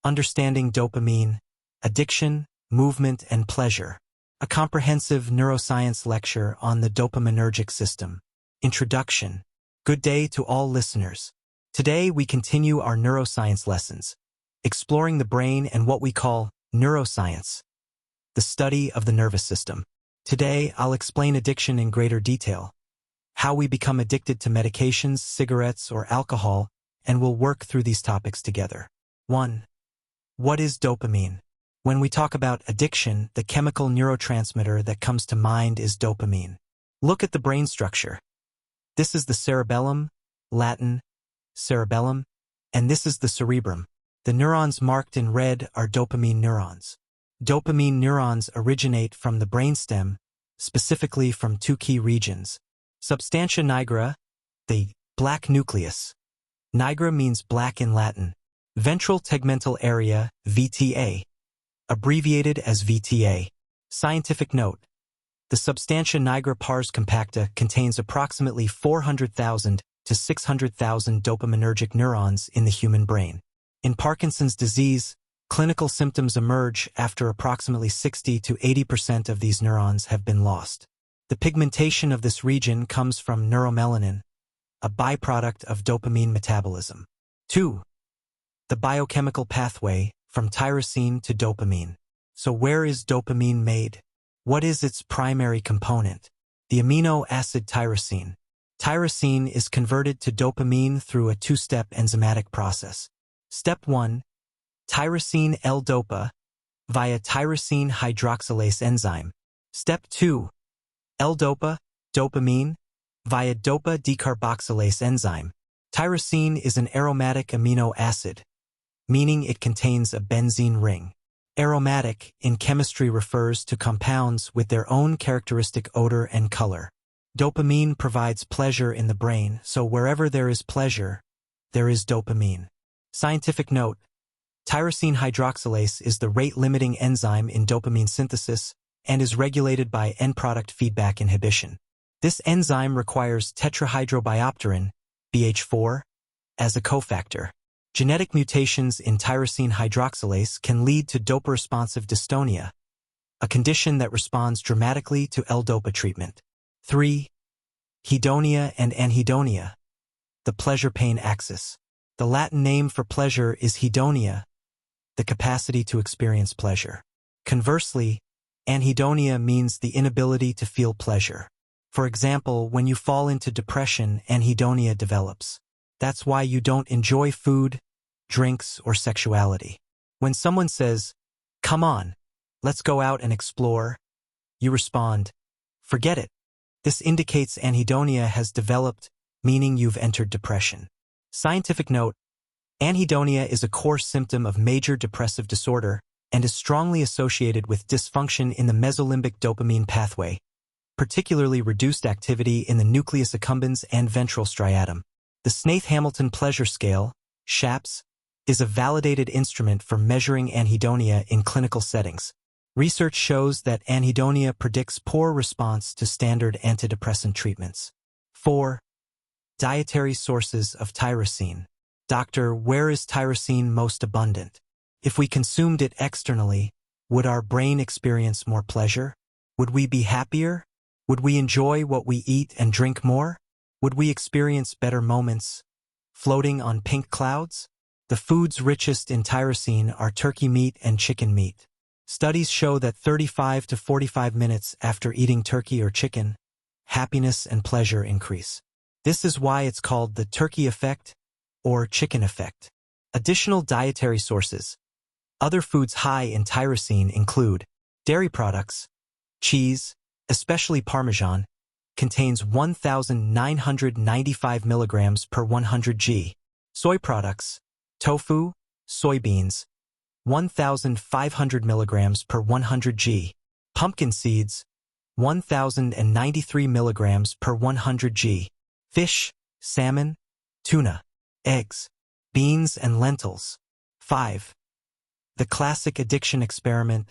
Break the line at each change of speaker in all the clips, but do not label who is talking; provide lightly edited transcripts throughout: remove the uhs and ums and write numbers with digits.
Understanding Dopamine, Addiction, Movement, and Pleasure. A comprehensive neuroscience lecture on the dopaminergic system. Introduction. Good day to all listeners. Today we continue our neuroscience lessons, exploring the brain and what we call neuroscience, the study of the nervous system. Today I'll explain addiction in greater detail, how we become addicted to medications, cigarettes, or alcohol, and we'll work through these topics together. 1. What is dopamine? When we talk about addiction, the chemical neurotransmitter that comes to mind is dopamine. Look at the brain structure. This is the cerebellum, Latin, cerebellum, and this is the cerebrum. The neurons marked in red are dopamine neurons. Dopamine neurons originate from the brainstem, specifically from two key regions. Substantia nigra, the black nucleus. Nigra means black in Latin. Ventral tegmental area, VTA, abbreviated as VTA. Scientific note: the substantia nigra pars compacta contains approximately 400,000 to 600,000 dopaminergic neurons in the human brain. In Parkinson's disease, clinical symptoms emerge after approximately 60 to 80% of these neurons have been lost. The pigmentation of this region comes from neuromelanin, a byproduct of dopamine metabolism. 2. The biochemical pathway from tyrosine to dopamine. So where is dopamine made? What is its primary component? The amino acid tyrosine. Tyrosine is converted to dopamine through a two-step enzymatic process. Step 1. Tyrosine L-dopa via tyrosine hydroxylase enzyme. Step 2. L-dopa, dopamine, via dopa decarboxylase enzyme. Tyrosine is an aromatic amino acid, meaning it contains a benzene ring. Aromatic in chemistry refers to compounds with their own characteristic odor and color. Dopamine provides pleasure in the brain, so wherever there is pleasure, there is dopamine. Scientific note: tyrosine hydroxylase is the rate-limiting enzyme in dopamine synthesis and is regulated by end-product feedback inhibition. This enzyme requires tetrahydrobiopterin, BH4, as a cofactor. Genetic mutations in tyrosine hydroxylase can lead to dopa-responsive dystonia, a condition that responds dramatically to L-dopa treatment. 3. Hedonia and anhedonia. The pleasure-pain axis. The Latin name for pleasure is hedonia, the capacity to experience pleasure. Conversely, anhedonia means the inability to feel pleasure. For example, when you fall into depression, anhedonia develops. That's why you don't enjoy food, drinks, or sexuality. When someone says, "Come on, let's go out and explore," you respond, "Forget it." This indicates anhedonia has developed, meaning you've entered depression. Scientific note: anhedonia is a core symptom of major depressive disorder and is strongly associated with dysfunction in the mesolimbic dopamine pathway, particularly reduced activity in the nucleus accumbens and ventral striatum. The Snaith-Hamilton Pleasure Scale, SHAPS, is a validated instrument for measuring anhedonia in clinical settings. Research shows that anhedonia predicts poor response to standard antidepressant treatments. 4. Dietary sources of tyrosine. Doctor, where is tyrosine most abundant? If we consumed it externally, would our brain experience more pleasure? Would we be happier? Would we enjoy what we eat and drink more? Would we experience better moments, floating on pink clouds? The foods richest in tyrosine are turkey meat and chicken meat. Studies show that 35 to 45 minutes after eating turkey or chicken, happiness and pleasure increase. This is why it's called the turkey effect or chicken effect. Additional dietary sources. Other foods high in tyrosine include dairy products. Cheese, especially Parmesan, contains 1,995 milligrams per 100 g. Soy products, tofu, soybeans, 1,500 milligrams per 100 g. Pumpkin seeds, 1,093 milligrams per 100 g. Fish, salmon, tuna, eggs, beans, and lentils. 5. The classic addiction experiment,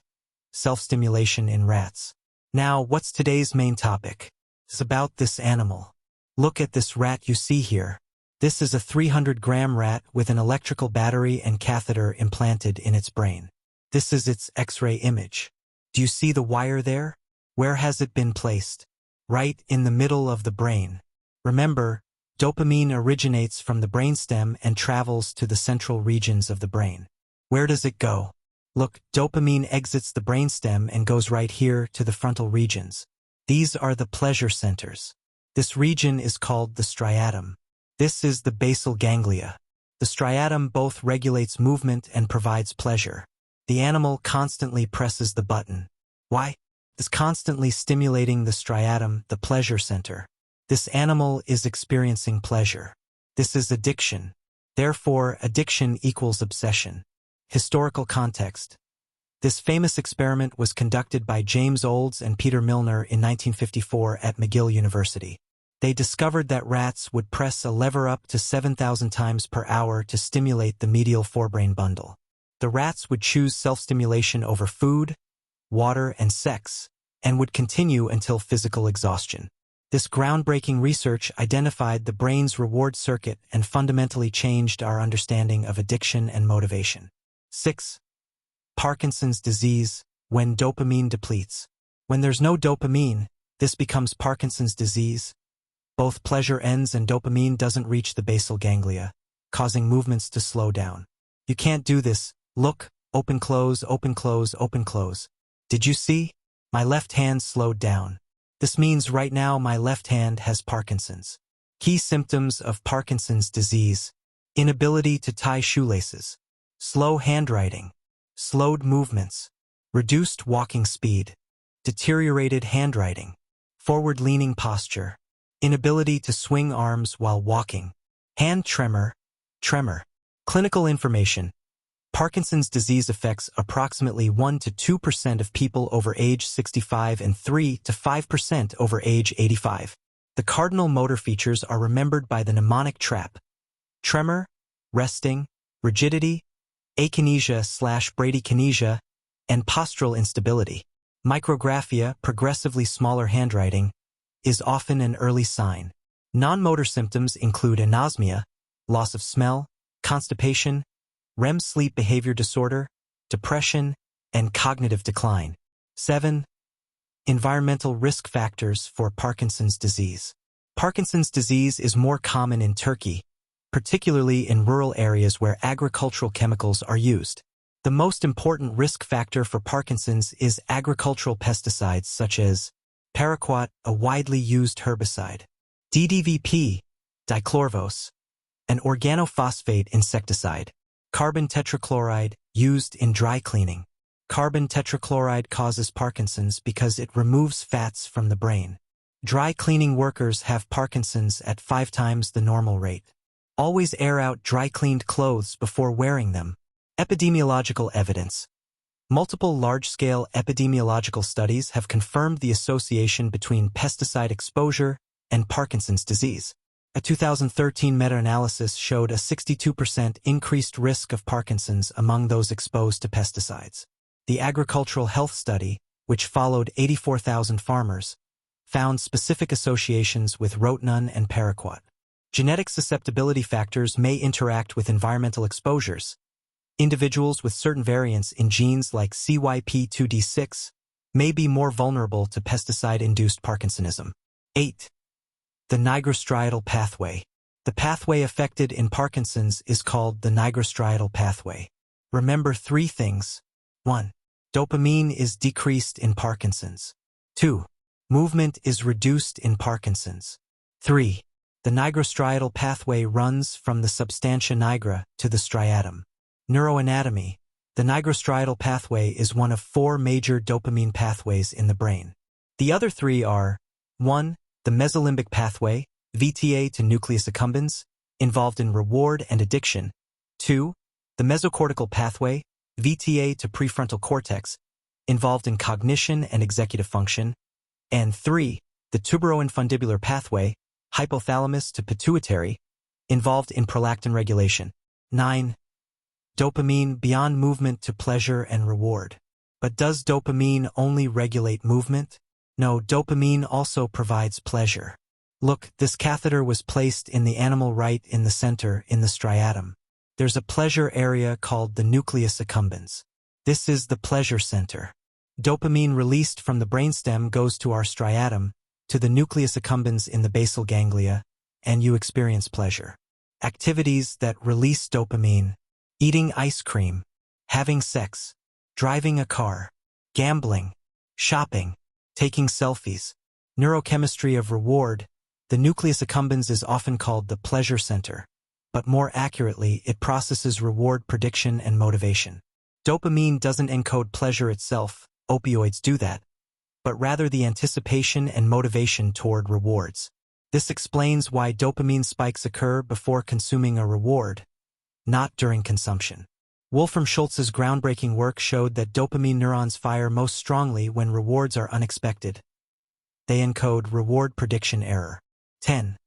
self-stimulation in rats. Now, what's today's main topic? It's about this animal. Look at this rat you see here. This is a 300-gram rat with an electrical battery and catheter implanted in its brain. This is its X-ray image. Do you see the wire there? Where has it been placed? Right in the middle of the brain. Remember, dopamine originates from the brainstem and travels to the central regions of the brain. Where does it go? Look, dopamine exits the brainstem and goes right here to the frontal regions. These are the pleasure centers. This region is called the striatum. This is the basal ganglia. The striatum both regulates movement and provides pleasure. The animal constantly presses the button. Why? It's constantly stimulating the striatum, the pleasure center. This animal is experiencing pleasure. This is addiction. Therefore, addiction equals obsession. Historical context. This famous experiment was conducted by James Olds and Peter Milner in 1954 at McGill University. They discovered that rats would press a lever up to 7,000 times per hour to stimulate the medial forebrain bundle. The rats would choose self-stimulation over food, water, and sex, and would continue until physical exhaustion. This groundbreaking research identified the brain's reward circuit and fundamentally changed our understanding of addiction and motivation. 6. Parkinson's disease, when dopamine depletes. When there's no dopamine, this becomes Parkinson's disease. Both pleasure ends and dopamine doesn't reach the basal ganglia, causing movements to slow down. You can't do this. Look, open, close, open, close, open, close. Did you see? My left hand slowed down. This means right now my left hand has Parkinson's. Key symptoms of Parkinson's disease: inability to tie shoelaces, slow handwriting, slowed movements, reduced walking speed, deteriorated handwriting, forward-leaning posture, inability to swing arms while walking, hand tremor. Clinical information. Parkinson's disease affects approximately 1 to 2% of people over age 65 and 3 to 5% over age 85. The cardinal motor features are remembered by the mnemonic TRAP: tremor, resting, rigidity, akinesia/bradykinesia, and postural instability. Micrographia, progressively smaller handwriting, is often an early sign. Non-motor symptoms include anosmia, loss of smell, constipation, REM sleep behavior disorder, depression, and cognitive decline. 7. Environmental risk factors for Parkinson's disease. Parkinson's disease is more common in Turkey, particularly in rural areas where agricultural chemicals are used. The most important risk factor for Parkinson's is agricultural pesticides such as paraquat, a widely used herbicide, DDVP, dichlorvos, an organophosphate insecticide, carbon tetrachloride, used in dry cleaning. Carbon tetrachloride causes Parkinson's because it removes fats from the brain. Dry cleaning workers have Parkinson's at 5 times the normal rate. Always air out dry-cleaned clothes before wearing them. Epidemiological evidence. Multiple large-scale epidemiological studies have confirmed the association between pesticide exposure and Parkinson's disease. A 2013 meta-analysis showed a 62% increased risk of Parkinson's among those exposed to pesticides. The Agricultural Health Study, which followed 84,000 farmers, found specific associations with rotenone and paraquat. Genetic susceptibility factors may interact with environmental exposures. Individuals with certain variants in genes like CYP2D6 may be more vulnerable to pesticide-induced Parkinsonism. 8. The nigrostriatal pathway. The pathway affected in Parkinson's is called the nigrostriatal pathway. Remember 3 things. 1. Dopamine is decreased in Parkinson's. 2. Movement is reduced in Parkinson's. 3. The nigrostriatal pathway runs from the substantia nigra to the striatum. Neuroanatomy. The nigrostriatal pathway is one of 4 major dopamine pathways in the brain. The other 3 are: 1. The mesolimbic pathway, VTA to nucleus accumbens, involved in reward and addiction. 2. The mesocortical pathway, VTA to prefrontal cortex, involved in cognition and executive function. And 3. The tuberoinfundibular pathway, hypothalamus to pituitary, involved in prolactin regulation. 9. Dopamine beyond movement to pleasure and reward. But does dopamine only regulate movement? No, dopamine also provides pleasure. Look, this catheter was placed in the animal right in the center, in the striatum. There's a pleasure area called the nucleus accumbens. This is the pleasure center. Dopamine released from the brainstem goes to our striatum, to the nucleus accumbens in the basal ganglia, and you experience pleasure. Activities that release dopamine: eating ice cream, having sex, driving a car, gambling, shopping, taking selfies. Neurochemistry of reward. The nucleus accumbens is often called the pleasure center, but more accurately, it processes reward prediction and motivation. Dopamine doesn't encode pleasure itself, opioids do that, but rather the anticipation and motivation toward rewards. This explains why dopamine spikes occur before consuming a reward, not during consumption. Wolfram Schultz's groundbreaking work showed that dopamine neurons fire most strongly when rewards are unexpected. They encode reward prediction error. 10.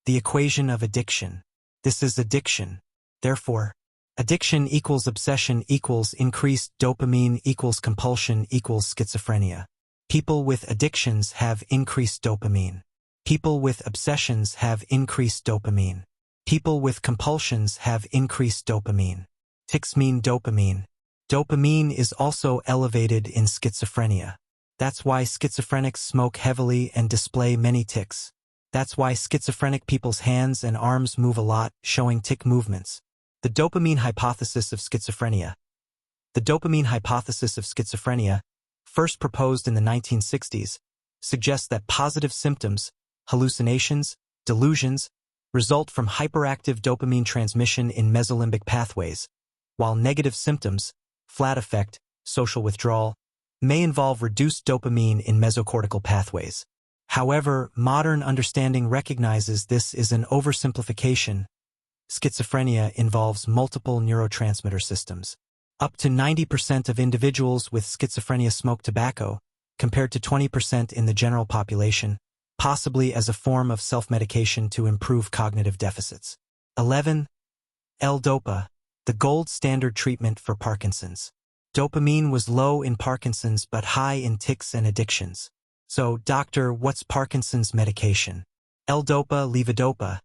The equation of addiction. This is addiction. Therefore, addiction equals obsession equals increased dopamine equals compulsion equals schizophrenia. People with addictions have increased dopamine. People with obsessions have increased dopamine. People with compulsions have increased dopamine. Tics mean dopamine. Dopamine is also elevated in schizophrenia. That's why schizophrenics smoke heavily and display many tics. That's why schizophrenic people's hands and arms move a lot, showing tic movements. The dopamine hypothesis of schizophrenia. The dopamine hypothesis of schizophrenia, first proposed in the 1960s, suggests that positive symptoms, hallucinations, delusions, result from hyperactive dopamine transmission in mesolimbic pathways, while negative symptoms, flat affect, social withdrawal, may involve reduced dopamine in mesocortical pathways. However, modern understanding recognizes this is an oversimplification. Schizophrenia involves multiple neurotransmitter systems. Up to 90% of individuals with schizophrenia smoke tobacco, compared to 20% in the general population, possibly as a form of self-medication to improve cognitive deficits. 11. L-Dopa, the gold standard treatment for Parkinson's. Dopamine was low in Parkinson's but high in tics and addictions. So, doctor, what's Parkinson's medication? L-Dopa, levodopa,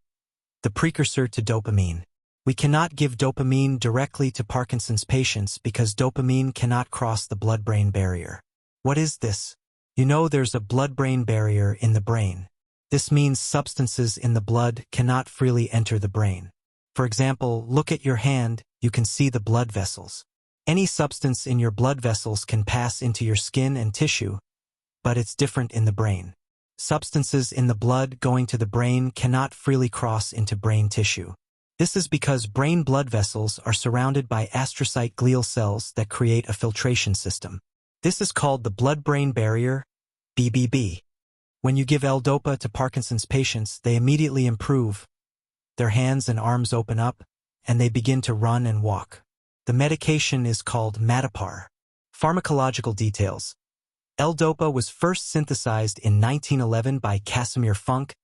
the precursor to dopamine. We cannot give dopamine directly to Parkinson's patients because dopamine cannot cross the blood-brain barrier. What is this? You know there's a blood-brain barrier in the brain. This means substances in the blood cannot freely enter the brain. For example, look at your hand, you can see the blood vessels. Any substance in your blood vessels can pass into your skin and tissue, but it's different in the brain. Substances in the blood going to the brain cannot freely cross into brain tissue. This is because brain blood vessels are surrounded by astrocyte glial cells that create a filtration system. This is called the blood-brain barrier, BBB. When you give L-Dopa to Parkinson's patients, they immediately improve. Their hands and arms open up, and they begin to run and walk. The medication is called Matapar. Pharmacological details. L-Dopa was first synthesized in 1911 by Casimir Funk,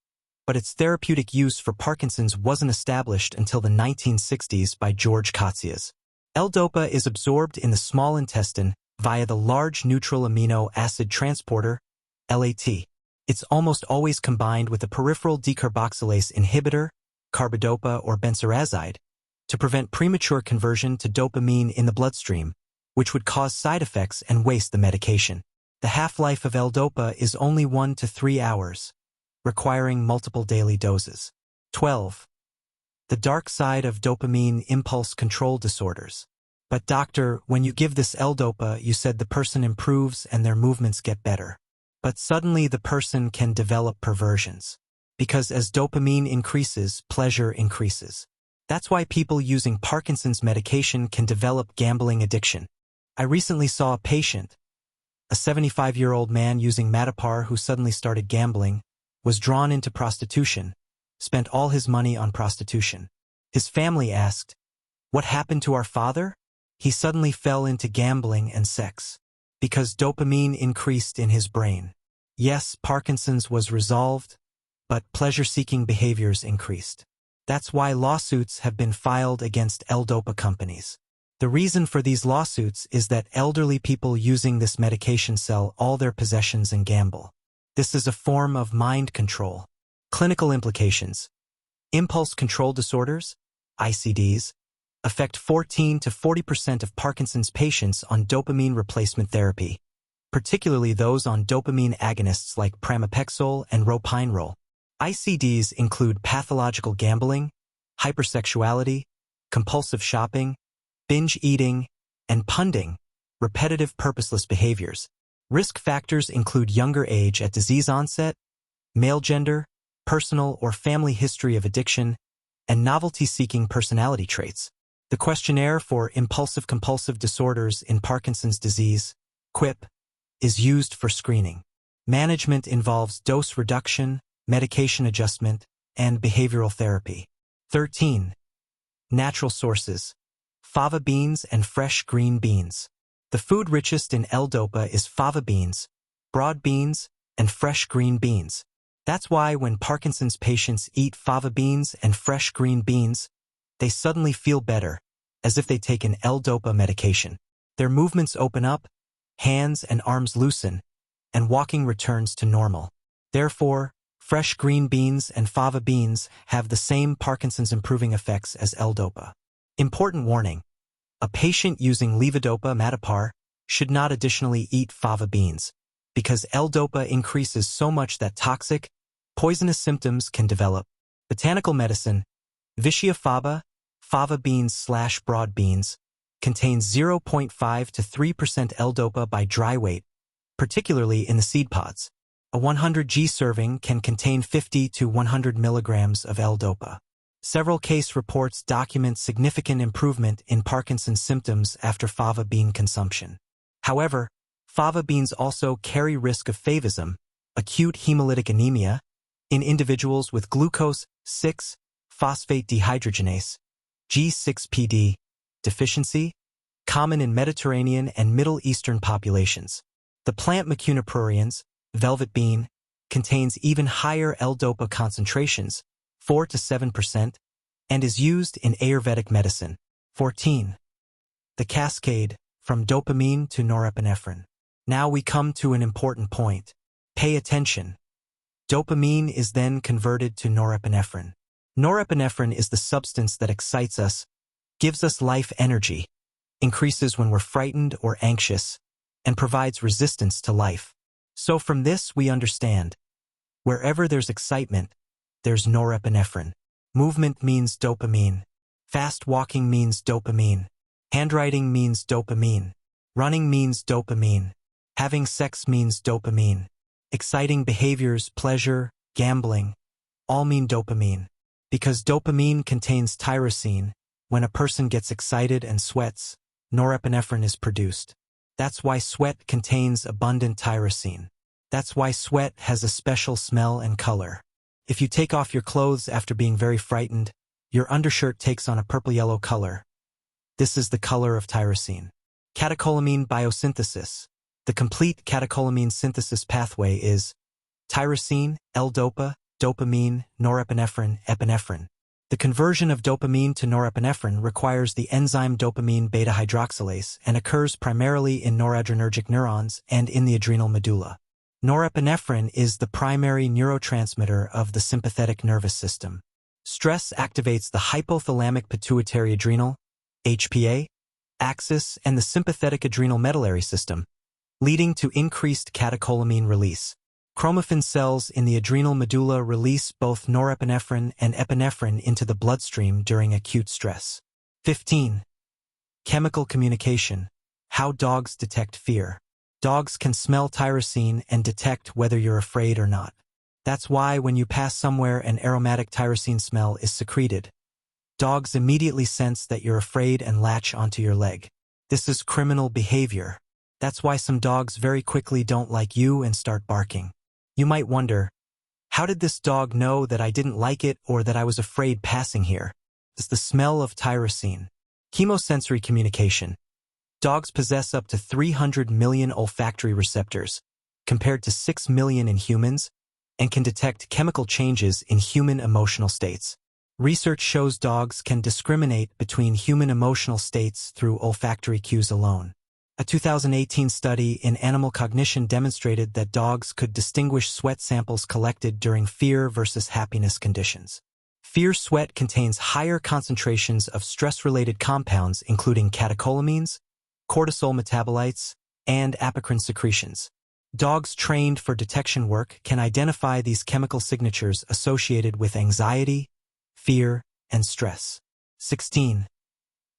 but its therapeutic use for Parkinson's wasn't established until the 1960s by George Kotzias. L-Dopa is absorbed in the small intestine via the large neutral amino acid transporter, LAT. It's almost always combined with a peripheral decarboxylase inhibitor, carbidopa or benserazide, to prevent premature conversion to dopamine in the bloodstream, which would cause side effects and waste the medication. The half-life of L-Dopa is only 1 to 3 hours, requiring multiple daily doses. 12. The dark side of dopamine impulse control disorders. But doctor, when you give this L-Dopa, you said the person improves and their movements get better. But suddenly the person can develop perversions. Because as dopamine increases, pleasure increases. That's why people using Parkinson's medication can develop gambling addiction. I recently saw a patient, a 75-year-old man using Matapar who suddenly started gambling, was drawn into prostitution, spent all his money on prostitution. His family asked, "What happened to our father?" He suddenly fell into gambling and sex, because dopamine increased in his brain. Yes, Parkinson's was resolved, but pleasure-seeking behaviors increased. That's why lawsuits have been filed against L-Dopa companies. The reason for these lawsuits is that elderly people using this medication sell all their possessions and gamble. This is a form of mind control. Clinical implications. Impulse control disorders, ICDs, affect 14 to 40% of Parkinson's patients on dopamine replacement therapy, particularly those on dopamine agonists like pramipexole and ropinirole. ICDs include pathological gambling, hypersexuality, compulsive shopping, binge eating, and punding, repetitive purposeless behaviors. Risk factors include younger age at disease onset, male gender, personal or family history of addiction, and novelty-seeking personality traits. The questionnaire for impulsive-compulsive disorders in Parkinson's disease, QIP, is used for screening. Management involves dose reduction, medication adjustment, and behavioral therapy. 13. Natural sources. Fava beans and fresh green beans. The food richest in L-Dopa is fava beans, broad beans, and fresh green beans. That's why when Parkinson's patients eat fava beans and fresh green beans, they suddenly feel better, as if they take an L-Dopa medication. Their movements open up, hands and arms loosen, and walking returns to normal. Therefore, fresh green beans and fava beans have the same Parkinson's improving effects as L-Dopa. Important warning: a patient using levodopa matapar should not additionally eat fava beans, because L-Dopa increases so much that toxic, poisonous symptoms can develop. Botanical medicine, Vicia faba, fava beans/broad beans, contains 0.5 to 3% L-Dopa by dry weight, particularly in the seed pods. A 100g serving can contain 50 to 100 milligrams of L-Dopa. Several case reports document significant improvement in Parkinson's symptoms after fava bean consumption. However, fava beans also carry risk of favism, acute hemolytic anemia, in individuals with glucose 6-phosphate dehydrogenase, G6PD, deficiency, common in Mediterranean and Middle Eastern populations. The plant Mucuna pruriens, velvet bean, contains even higher L-Dopa concentrations, 4 to 7%, and is used in Ayurvedic medicine. 14. The cascade, from dopamine to norepinephrine. Now we come to an important point. Pay attention. Dopamine is then converted to norepinephrine. Norepinephrine is the substance that excites us, gives us life energy, increases when we're frightened or anxious, and provides resistance to life. So from this we understand, wherever there's excitement, there's norepinephrine. Movement means dopamine. Fast walking means dopamine. Handwriting means dopamine. Running means dopamine. Having sex means dopamine. Exciting behaviors, pleasure, gambling, all mean dopamine. Because dopamine contains tyrosine, when a person gets excited and sweats, norepinephrine is produced. That's why sweat contains abundant tyrosine. That's why sweat has a special smell and color. If you take off your clothes after being very frightened, your undershirt takes on a purple-yellow color. This is the color of tyrosine. Catecholamine biosynthesis. The complete catecholamine synthesis pathway is tyrosine, L-Dopa, dopamine, norepinephrine, epinephrine. The conversion of dopamine to norepinephrine requires the enzyme dopamine beta hydroxylase and occurs primarily in noradrenergic neurons and in the adrenal medulla. Norepinephrine is the primary neurotransmitter of the sympathetic nervous system. Stress activates the hypothalamic pituitary adrenal, HPA, axis and the sympathetic adrenal medullary system, leading to increased catecholamine release. Chromaffin cells in the adrenal medulla release both norepinephrine and epinephrine into the bloodstream during acute stress. 15. Chemical communication. How dogs detect fear. Dogs can smell tyrosine and detect whether you're afraid or not. That's why when you pass somewhere an aromatic tyrosine smell is secreted, dogs immediately sense that you're afraid and latch onto your leg. This is criminal behavior. That's why some dogs very quickly don't like you and start barking. You might wonder, how did this dog know that I didn't like it or that I was afraid passing here? It's the smell of tyrosine. Chemosensory communication. Dogs possess up to 300 million olfactory receptors, compared to 6 million in humans, and can detect chemical changes in human emotional states. Research shows dogs can discriminate between human emotional states through olfactory cues alone. A 2018 study in animal cognition demonstrated that dogs could distinguish sweat samples collected during fear versus happiness conditions. Fear sweat contains higher concentrations of stress-related compounds including catecholamines, cortisol metabolites, and apocrine secretions. Dogs trained for detection work can identify these chemical signatures associated with anxiety, fear, and stress. 16.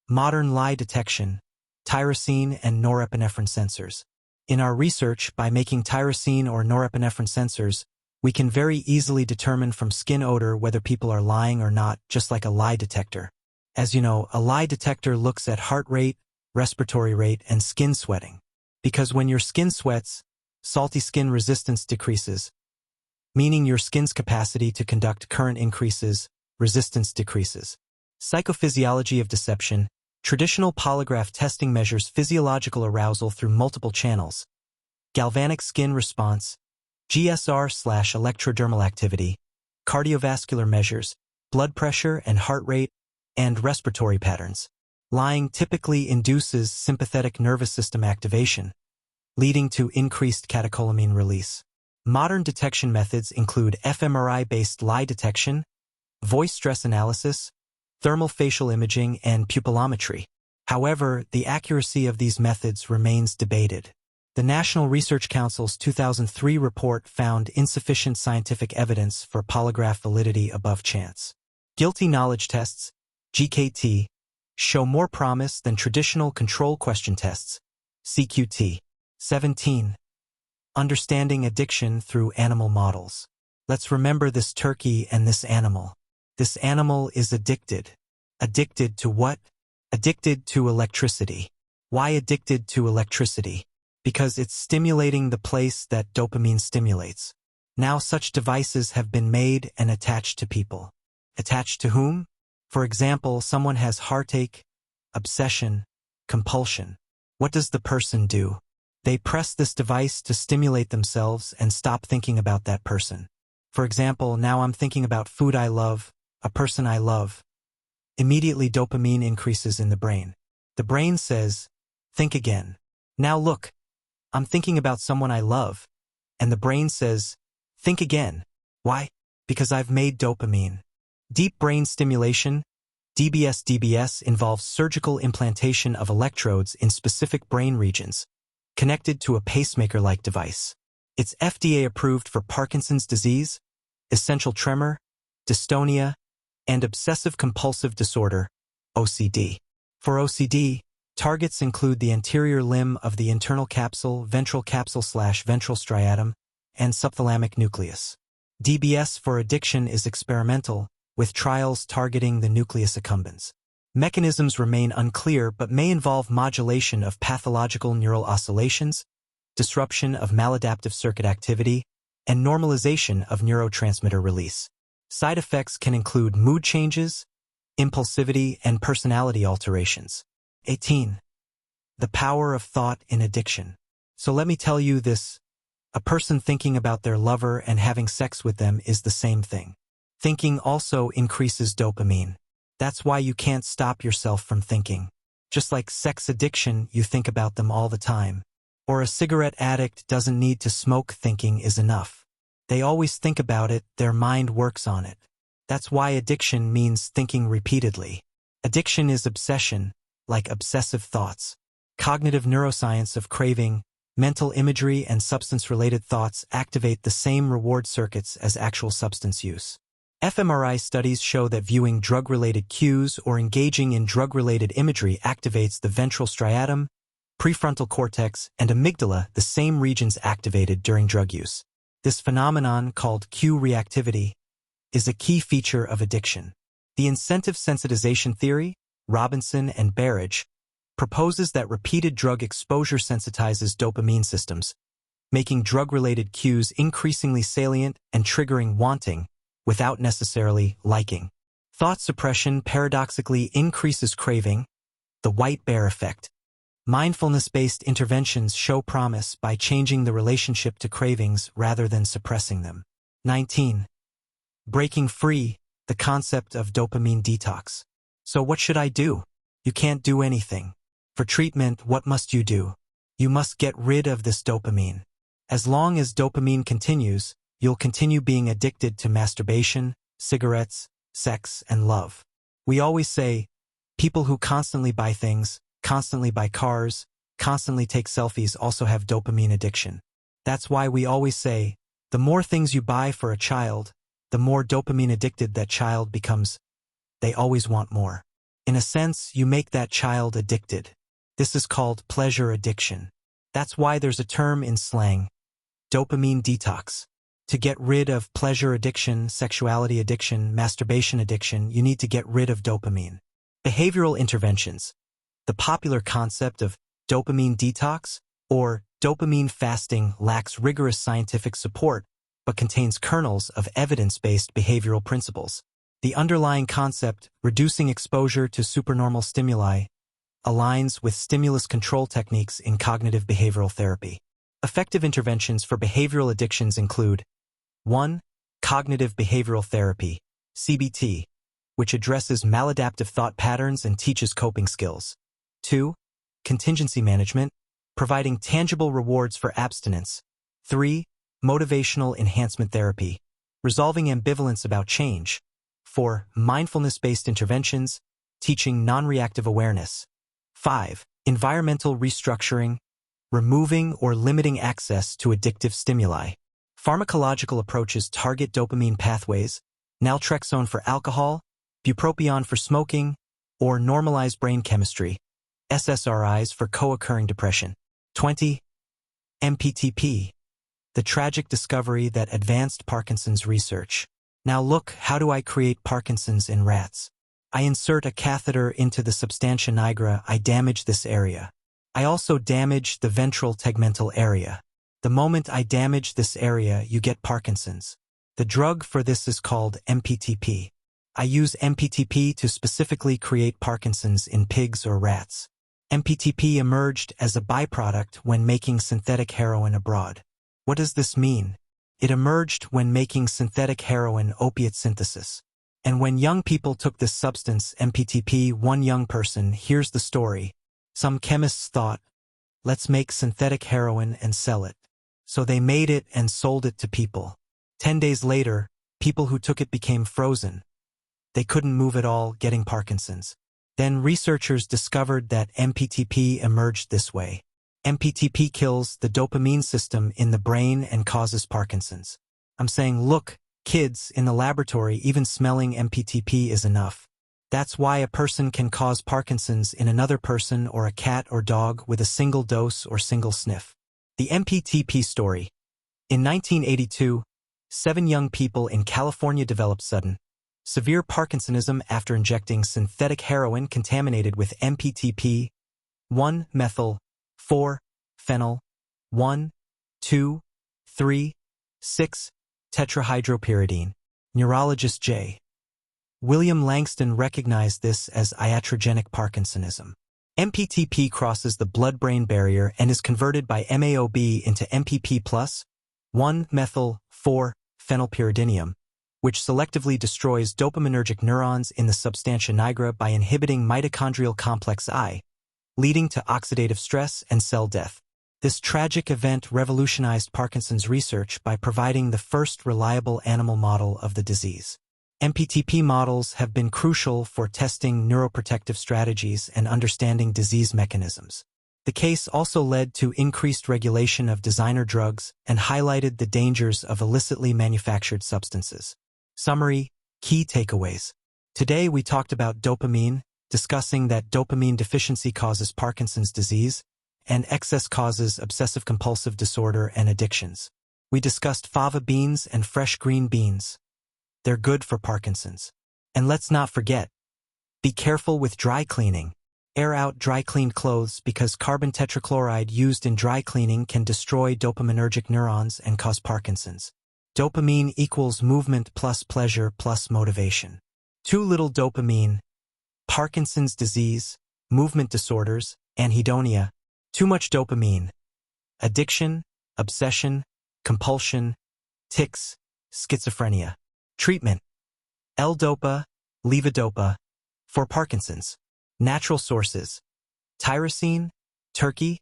Modern lie detection, tyrosine and norepinephrine sensors. In our research, by making tyrosine or norepinephrine sensors, we can very easily determine from skin odor whether people are lying or not, just like a lie detector. As you know, a lie detector looks at heart rate, respiratory rate, and skin sweating. Because when your skin sweats, salty skin resistance decreases, meaning your skin's capacity to conduct current increases, resistance decreases. Psychophysiology of deception. Traditional polygraph testing measures physiological arousal through multiple channels. Galvanic skin response, GSR/electrodermal activity, cardiovascular measures, blood pressure and heart rate, and respiratory patterns. Lying typically induces sympathetic nervous system activation, leading to increased catecholamine release. Modern detection methods include fMRI-based lie detection, voice stress analysis, thermal facial imaging, and pupillometry. However, the accuracy of these methods remains debated. The National Research Council's 2003 report found insufficient scientific evidence for polygraph validity above chance. Guilty knowledge tests, GKT, show more promise than traditional control question tests, CQT. 17. Understanding addiction through animal models. Let's remember this turkey and this animal. This animal is addicted. Addicted to what? Addicted to electricity. Why addicted to electricity? Because it's stimulating the place that dopamine stimulates. Now such devices have been made and attached to people. Attached to whom? For example, someone has heartache, obsession, compulsion. What does the person do? They press this device to stimulate themselves and stop thinking about that person. For example, now I'm thinking about food I love, a person I love. Immediately dopamine increases in the brain. The brain says, think again. Now look, I'm thinking about someone I love. And the brain says, think again. Why? Because I've made dopamine. Deep brain stimulation, DBS involves surgical implantation of electrodes in specific brain regions, connected to a pacemaker-like device. It's FDA approved for Parkinson's disease, essential tremor, dystonia, and obsessive-compulsive disorder, OCD. For OCD, targets include the anterior limb of the internal capsule, ventral capsule/ventral striatum, and subthalamic nucleus. DBS for addiction is experimental, with trials targeting the nucleus accumbens. Mechanisms remain unclear but may involve modulation of pathological neural oscillations, disruption of maladaptive circuit activity, and normalization of neurotransmitter release. Side effects can include mood changes, impulsivity, and personality alterations. 18. The power of thought in addiction. So let me tell you this. A person thinking about their lover and having sex with them is the same thing. Thinking also increases dopamine. That's why you can't stop yourself from thinking. Just like sex addiction, you think about them all the time. Or a cigarette addict doesn't need to smoke, thinking is enough. They always think about it, their mind works on it. That's why addiction means thinking repeatedly. Addiction is obsession, like obsessive thoughts. Cognitive neuroscience of craving, mental imagery, and substance-related thoughts activate the same reward circuits as actual substance use. fMRI studies show that viewing drug-related cues or engaging in drug-related imagery activates the ventral striatum, prefrontal cortex, and amygdala, the same regions activated during drug use. This phenomenon, called cue reactivity, is a key feature of addiction. The incentive sensitization theory, Robinson and Berridge, proposes that repeated drug exposure sensitizes dopamine systems, making drug-related cues increasingly salient and triggering wanting, without necessarily liking. Thought suppression paradoxically increases craving, the white bear effect. Mindfulness-based interventions show promise by changing the relationship to cravings rather than suppressing them. 19. Breaking free, the concept of dopamine detox. So what should I do? You can't do anything. For treatment, what must you do? You must get rid of this dopamine. As long as dopamine continues, you'll continue being addicted to masturbation, cigarettes, sex, and love. We always say, people who constantly buy things, constantly buy cars, constantly take selfies also have dopamine addiction. That's why we always say, the more things you buy for a child, the more dopamine addicted that child becomes. They always want more. In a sense, you make that child addicted. This is called pleasure addiction. That's why there's a term in slang, dopamine detox. To get rid of pleasure addiction, sexuality addiction, masturbation addiction, you need to get rid of dopamine. Behavioral interventions. The popular concept of dopamine detox or dopamine fasting lacks rigorous scientific support but contains kernels of evidence-based behavioral principles. The underlying concept, reducing exposure to supernormal stimuli, aligns with stimulus control techniques in cognitive behavioral therapy. Effective interventions for behavioral addictions include 1. Cognitive behavioral therapy, CBT, which addresses maladaptive thought patterns and teaches coping skills. 2. Contingency management, providing tangible rewards for abstinence. 3. Motivational enhancement therapy, resolving ambivalence about change. 4. Mindfulness-based interventions, teaching non-reactive awareness. 5. Environmental restructuring, removing or limiting access to addictive stimuli. Pharmacological approaches target dopamine pathways, naltrexone for alcohol, bupropion for smoking, or normalized brain chemistry, SSRIs for co-occurring depression. 20. MPTP, the tragic discovery that advanced Parkinson's research. Now look, how do I create Parkinson's in rats? I insert a catheter into the substantia nigra, I damage this area. I also damage the ventral tegmental area. The moment I damage this area, you get Parkinson's. The drug for this is called MPTP. I use MPTP to specifically create Parkinson's in pigs or rats. MPTP emerged as a byproduct when making synthetic heroin abroad. What does this mean? It emerged when making synthetic heroin opiate synthesis. And when young people took this substance, MPTP, one young person, here's the story. Some chemists thought, let's make synthetic heroin and sell it. So they made it and sold it to people. 10 days later, people who took it became frozen. They couldn't move at all, getting Parkinson's. Then researchers discovered that MPTP emerged this way. MPTP kills the dopamine system in the brain and causes Parkinson's. I'm saying, look, kids, in the laboratory, even smelling MPTP is enough. That's why a person can cause Parkinson's in another person or a cat or dog with a single dose or single sniff. The MPTP story. In 1982, 7 young people in California developed sudden, severe Parkinsonism after injecting synthetic heroin contaminated with MPTP, 1-methyl, 4-phenyl, 1,2,3,6 tetrahydropyridine. Neurologist J. William Langston recognized this as iatrogenic Parkinsonism. MPTP crosses the blood-brain barrier and is converted by MAOB into MPP+, 1-methyl-4-phenylpyridinium, which selectively destroys dopaminergic neurons in the substantia nigra by inhibiting mitochondrial complex I, leading to oxidative stress and cell death. This tragic event revolutionized Parkinson's research by providing the first reliable animal model of the disease. MPTP models have been crucial for testing neuroprotective strategies and understanding disease mechanisms. The case also led to increased regulation of designer drugs and highlighted the dangers of illicitly manufactured substances. Summary: key takeaways. Today we talked about dopamine, discussing that dopamine deficiency causes Parkinson's disease, and excess causes obsessive-compulsive disorder and addictions. We discussed fava beans and fresh green beans. They're good for Parkinson's. And let's not forget, be careful with dry cleaning. Air out dry cleaned clothes because carbon tetrachloride used in dry cleaning can destroy dopaminergic neurons and cause Parkinson's. Dopamine equals movement plus pleasure plus motivation. Too little dopamine, Parkinson's disease, movement disorders, anhedonia. Too much dopamine, addiction, obsession, compulsion, tics, schizophrenia. Treatment: L-Dopa, levodopa. For Parkinson's. Natural sources: tyrosine, turkey,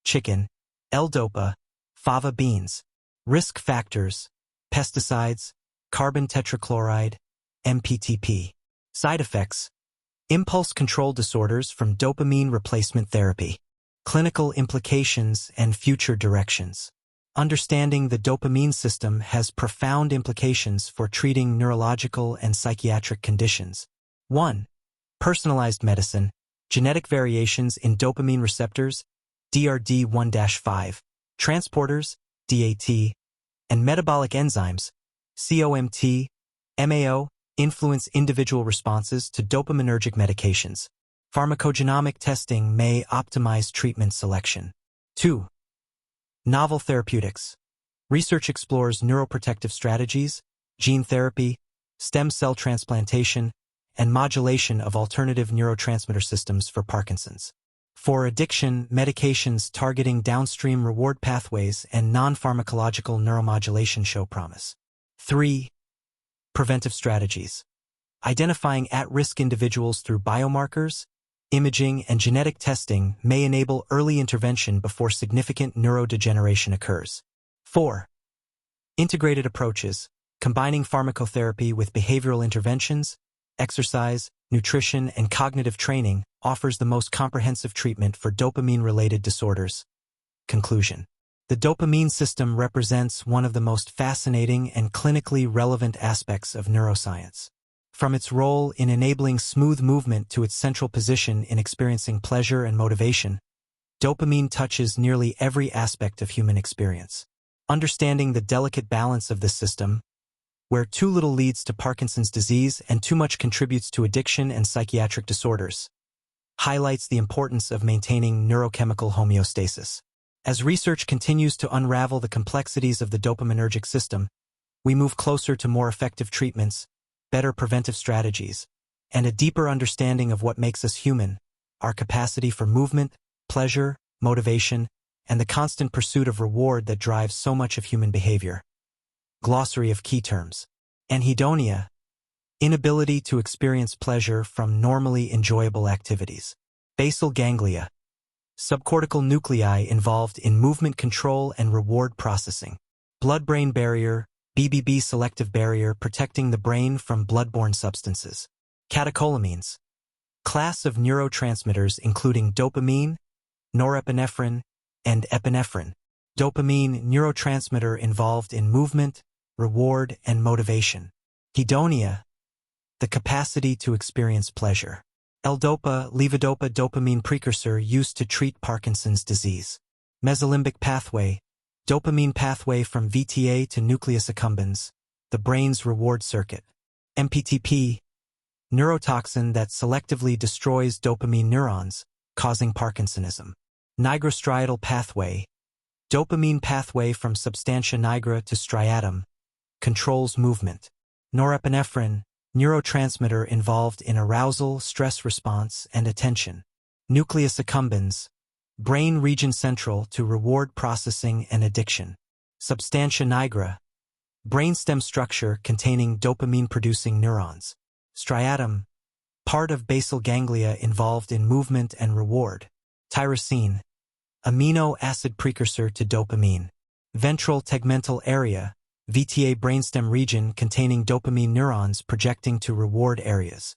chicken, L-Dopa, fava beans. Risk factors, pesticides, carbon tetrachloride, MPTP. Side effects, impulse control disorders from dopamine replacement therapy. Clinical implications and future directions. Understanding the dopamine system has profound implications for treating neurological and psychiatric conditions. 1. Personalized medicine, genetic variations in dopamine receptors, DRD1-5, transporters, DAT, and metabolic enzymes, COMT, MAO, influence individual responses to dopaminergic medications. Pharmacogenomic testing may optimize treatment selection. 2. Novel therapeutics. Research explores neuroprotective strategies, gene therapy, stem cell transplantation, and modulation of alternative neurotransmitter systems for Parkinson's. For addiction, medications targeting downstream reward pathways and non-pharmacological neuromodulation show promise. 3. Preventive strategies. Identifying at-risk individuals through biomarkers, imaging, and genetic testing may enable early intervention before significant neurodegeneration occurs. 4. Integrated approaches, combining pharmacotherapy with behavioral interventions, exercise, nutrition, and cognitive training, offers the most comprehensive treatment for dopamine-related disorders. Conclusion. The dopamine system represents one of the most fascinating and clinically relevant aspects of neuroscience. From its role in enabling smooth movement to its central position in experiencing pleasure and motivation, dopamine touches nearly every aspect of human experience. Understanding the delicate balance of this system, where too little leads to Parkinson's disease and too much contributes to addiction and psychiatric disorders, highlights the importance of maintaining neurochemical homeostasis. As research continues to unravel the complexities of the dopaminergic system, we move closer to more effective treatments, better preventive strategies, and a deeper understanding of what makes us human, our capacity for movement, pleasure, motivation, and the constant pursuit of reward that drives so much of human behavior. Glossary of key terms. Anhedonia, inability to experience pleasure from normally enjoyable activities. Basal ganglia, subcortical nuclei involved in movement control and reward processing. Blood-brain barrier, BBB selective barrier protecting the brain from blood-borne substances. Catecholamines, class of neurotransmitters including dopamine, norepinephrine, and epinephrine. Dopamine, neurotransmitter involved in movement, reward, and motivation. Hedonia, the capacity to experience pleasure. L-Dopa, levodopa dopamine precursor used to treat Parkinson's disease. Mesolimbic pathway, dopamine pathway from VTA to nucleus accumbens, the brain's reward circuit. MPTP, neurotoxin that selectively destroys dopamine neurons, causing Parkinsonism. Nigrostriatal pathway, dopamine pathway from substantia nigra to striatum, controls movement. Norepinephrine, neurotransmitter involved in arousal, stress response, and attention. Nucleus accumbens, brain region central to reward processing and addiction. Substantia nigra, brainstem structure containing dopamine-producing neurons. Striatum, part of basal ganglia involved in movement and reward. Tyrosine, amino acid precursor to dopamine. Ventral tegmental area, VTA brainstem region containing dopamine neurons projecting to reward areas.